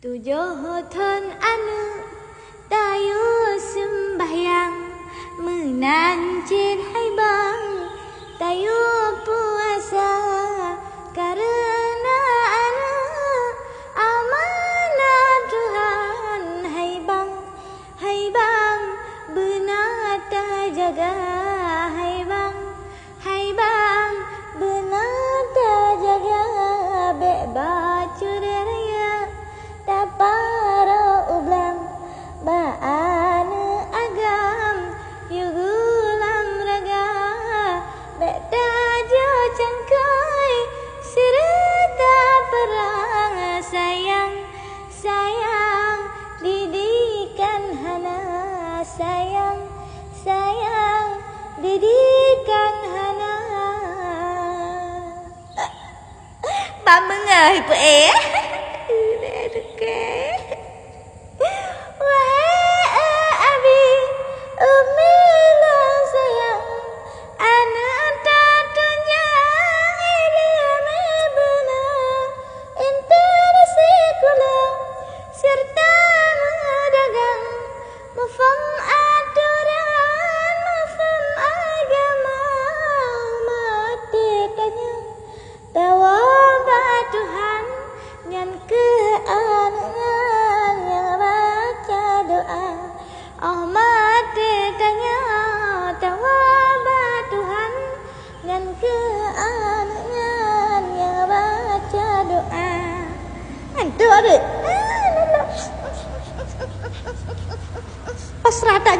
Tujuh tahun anu tayu sembahyang menancir hai bang tayu puasa karena anu amanah Tuhan hai bang benar tak jaga hai bang benar tak jaga bebacur raya tapara ublam baan agam yugulam raga beta jo cangkai serta perang sayang didikan hana sayang didikan hana bamengai pe pasrah tak